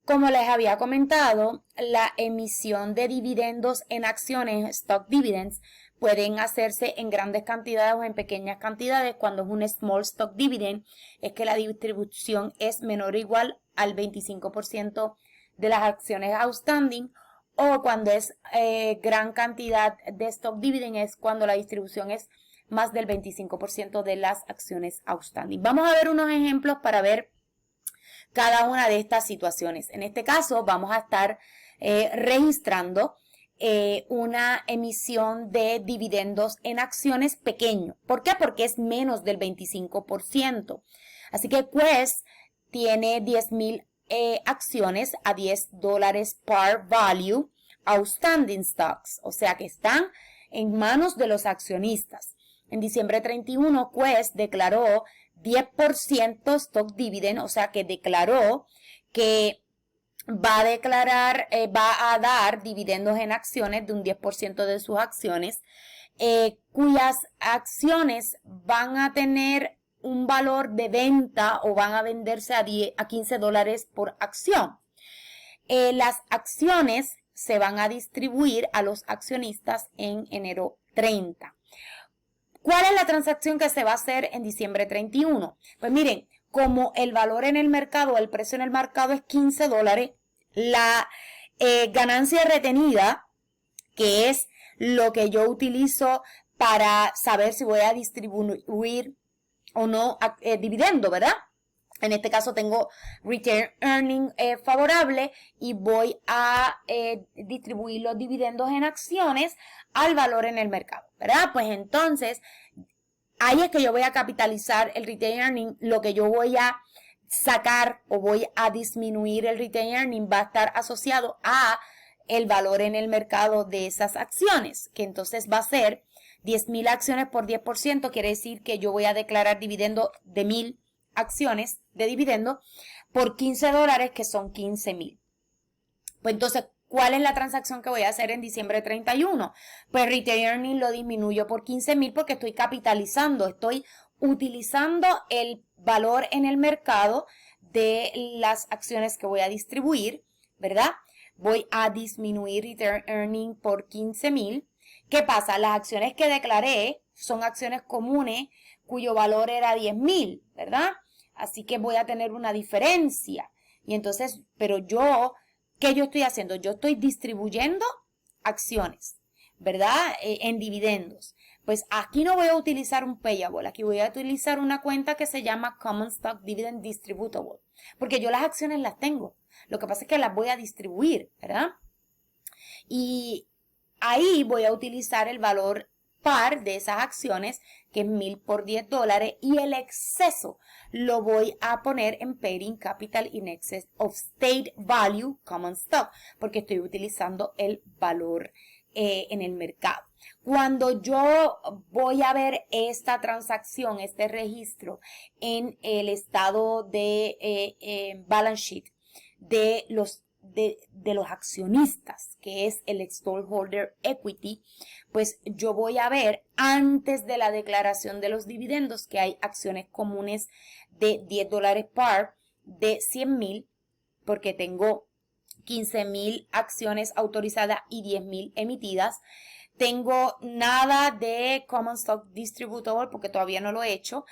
Como les había comentado, la emisión de dividendos en acciones, stock dividends, pueden hacerse en grandes cantidades o en pequeñas cantidades. Cuando es un small stock dividend, es que la distribución es menor o igual al 25% de las acciones outstanding, o cuando es gran cantidad de stock dividend, es cuando la distribución es más del 25% de las acciones outstanding. Vamos a ver unos ejemplos para ver cada una de estas situaciones. En este caso vamos a estar registrando una emisión de dividendos en acciones pequeño. ¿Por qué? Porque es menos del 25%. Así que Quest tiene 10,000 acciones a $10 par value outstanding stocks, o sea que están en manos de los accionistas. En diciembre 31, Quest declaró 10% stock dividend, o sea que declaró que va a dar dividendos en acciones de un 10% de sus acciones, cuyas acciones van a tener un valor de venta o van a venderse a $15 por acción. Las acciones se van a distribuir a los accionistas en enero 30. ¿Cuál es la transacción que se va a hacer en diciembre 31? Pues miren, como el valor en el mercado, el precio en el mercado es $15, la ganancia retenida, que es lo que yo utilizo para saber si voy a distribuir o no dividendo, ¿verdad? En este caso tengo return earning favorable y voy a distribuir los dividendos en acciones al valor en el mercado, ¿verdad? Pues entonces, ahí es que yo voy a capitalizar el return earning. Lo que yo voy a sacar o voy a disminuir el return earning va a estar asociado a el valor en el mercado de esas acciones, que entonces va a ser 10,000 acciones por 10%, quiere decir que yo voy a declarar dividendo de 1,000 acciones de dividendo por $15, que son 15,000. Pues entonces, ¿cuál es la transacción que voy a hacer en diciembre 31? Pues return earning lo disminuyo por 15,000 porque estoy capitalizando, estoy utilizando el valor en el mercado de las acciones que voy a distribuir, ¿verdad? Voy a disminuir return earning por 15,000. ¿Qué pasa? Las acciones que declaré son acciones comunes cuyo valor era 10,000, ¿verdad? Así que voy a tener una diferencia. Y entonces, pero ¿qué yo estoy haciendo? Yo estoy distribuyendo acciones, ¿verdad? En dividendos. Pues aquí no voy a utilizar un payable, aquí voy a utilizar una cuenta que se llama Common Stock Dividend Distributable, porque yo las acciones las tengo. Lo que pasa es que las voy a distribuir, ¿verdad? Y ahí voy a utilizar el valor par de esas acciones, que es 1,000 por $10, y el exceso lo voy a poner en Paid-in Capital in Excess of State Value Common Stock, porque estoy utilizando el valor en el mercado. Cuando yo voy a ver esta transacción, este registro en el estado de balance sheet de los accionistas, que es el stockholder equity, pues yo voy a ver antes de la declaración de los dividendos que hay acciones comunes de $10 par de 100,000, porque tengo 15,000 acciones autorizadas y 10,000 emitidas. Tengo nada de Common Stock Distributable porque todavía no lo he hecho.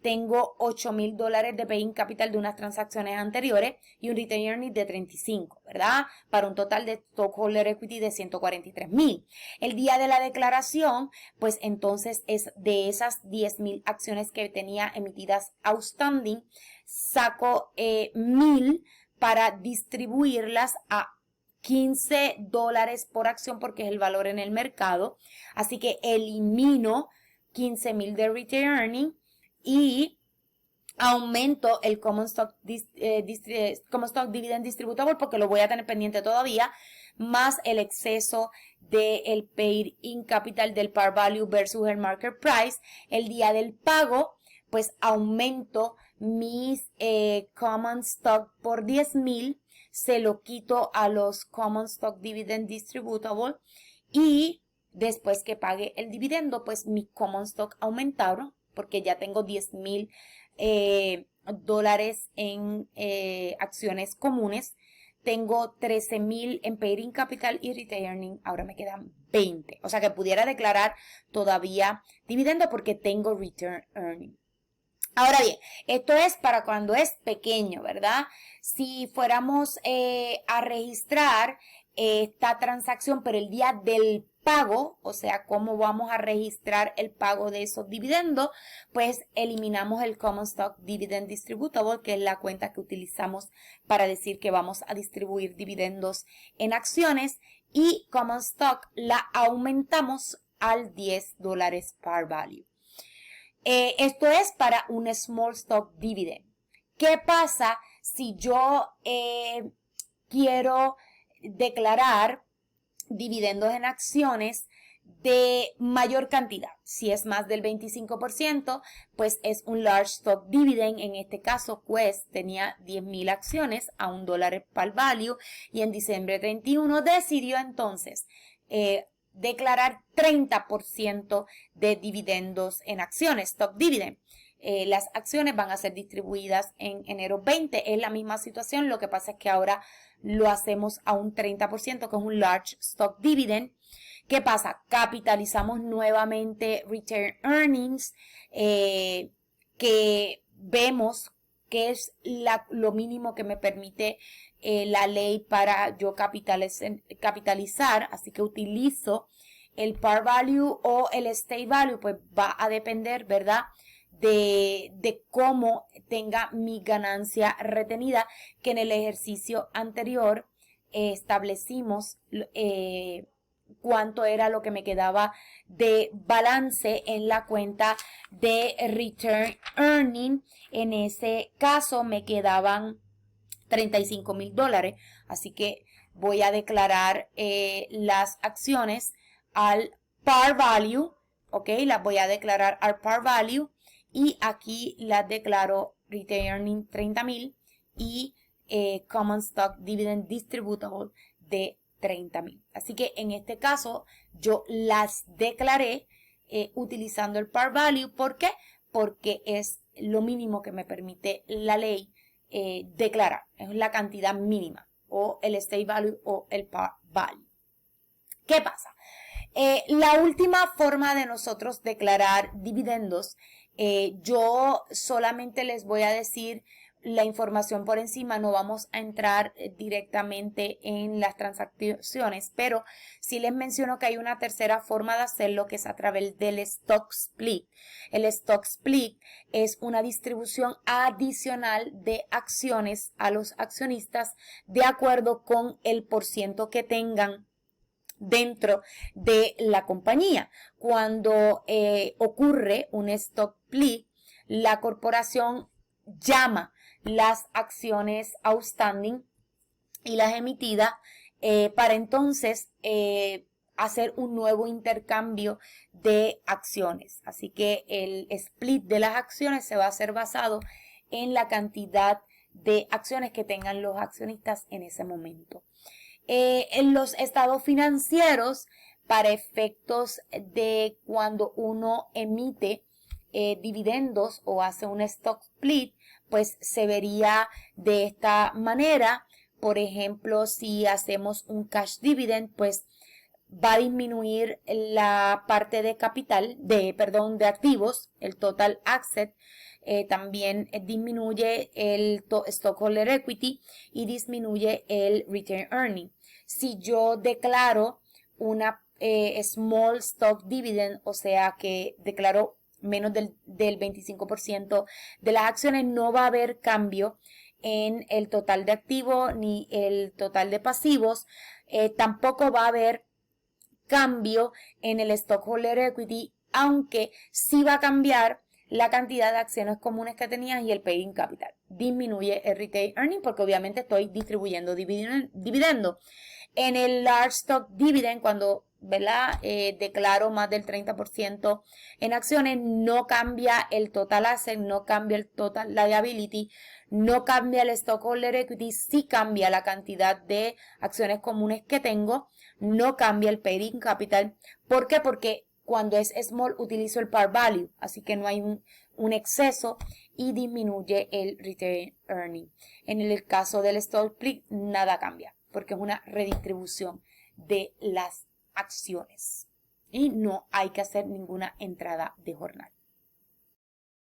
Tengo $8,000 de Pay-in Capital de unas transacciones anteriores y un Return Earnings de 35, ¿verdad? Para un total de Stockholder Equity de 143,000. El día de la declaración, pues entonces es de esas 10,000 acciones que tenía emitidas outstanding, saco 1,000 para distribuirlas a $15 por acción porque es el valor en el mercado. Así que elimino 15,000 de Return Earning y aumento el Common Stock Dividend Distributable porque lo voy a tener pendiente todavía, más el exceso del Paid-in Capital del Par Value versus el Market Price. El día del pago, pues aumento mis Common Stock por 10,000, se lo quito a los Common Stock Dividend Distributable y después que pague el dividendo, pues mis Common Stock aumentaron porque ya tengo 10,000 dólares en acciones comunes tengo 13,000 en paid-in capital y retained earning, ahora me quedan 20. O sea que pudiera declarar todavía dividendo porque tengo retained earning. Ahora bien, esto es para cuando es pequeño, ¿verdad? Si fuéramos a registrar esta transacción, pero el día del pago, o sea, cómo vamos a registrar el pago de esos dividendos, pues eliminamos el Common Stock Dividend Distributable, que es la cuenta que utilizamos para decir que vamos a distribuir dividendos en acciones, y Common Stock la aumentamos al $10 par value. Esto es para un Small Stock Dividend. ¿Qué pasa si yo quiero declarar dividendos en acciones de mayor cantidad? Si es más del 25%, pues es un Large Stock Dividend. En este caso, Quest tenía 10,000 acciones a $1 par value y en diciembre 31 decidió entonces declarar 30% de dividendos en acciones, stock dividend. Las acciones van a ser distribuidas en enero 20. Es la misma situación, lo que pasa es que ahora lo hacemos a un 30%, que es un large stock dividend. ¿Qué pasa? Capitalizamos nuevamente retained earnings, que vemos que es lo mínimo que me permite la ley para yo capitalizar, así que utilizo el par value o el state value, pues va a depender, ¿verdad?, de cómo tenga mi ganancia retenida, que en el ejercicio anterior establecimos cuánto era lo que me quedaba de balance en la cuenta de return earning. En ese caso me quedaban $35,000, así que voy a declarar las acciones al par value, ok, las voy a declarar al par value y aquí las declaro retained earning 30,000 y common stock dividend distributable de 30,000. Así que en este caso yo las declaré utilizando el par value. ¿Por qué? Porque es lo mínimo que me permite la ley declarar. Es la cantidad mínima, o el state value o el par value. ¿Qué pasa? La última forma de nosotros declarar dividendos, yo solamente les voy a decir la información por encima, no vamos a entrar directamente en las transacciones, pero sí les menciono que hay una tercera forma de hacerlo, que es a través del stock split. El stock split es una distribución adicional de acciones a los accionistas de acuerdo con el % que tengan dentro de la compañía. Cuando ocurre un stock split, la corporación llama las acciones outstanding y las emitidas para entonces hacer un nuevo intercambio de acciones. Así que el split de las acciones se va a hacer basado en la cantidad de acciones que tengan los accionistas en ese momento. En los estados financieros, para efectos de cuando uno emite dividendos o hace un stock split, pues se vería de esta manera. Por ejemplo, si hacemos un cash dividend, pues va a disminuir la parte de capital, de activos, el total asset. También disminuye el stockholder equity y disminuye el retained earning. Si yo declaro una small stock dividend, o sea que declaro menos del 25% de las acciones, no va a haber cambio en el total de activos ni el total de pasivos. Tampoco va a haber cambio en el stockholder equity, aunque sí va a cambiar la cantidad de acciones comunes que tenías y el paid-in capital. Disminuye el retained earning porque obviamente estoy distribuyendo dividendo. En el large stock dividend, cuando declaro más del 30% en acciones, no cambia el total asset, no cambia el total liability, no cambia el stockholder equity, sí cambia la cantidad de acciones comunes que tengo, no cambia el paid-in capital. ¿Por qué? Porque cuando es small utilizo el par value, así que no hay un exceso y disminuye el return earning. En el caso del stock split nada cambia porque es una redistribución de las acciones y no hay que hacer ninguna entrada de jornal.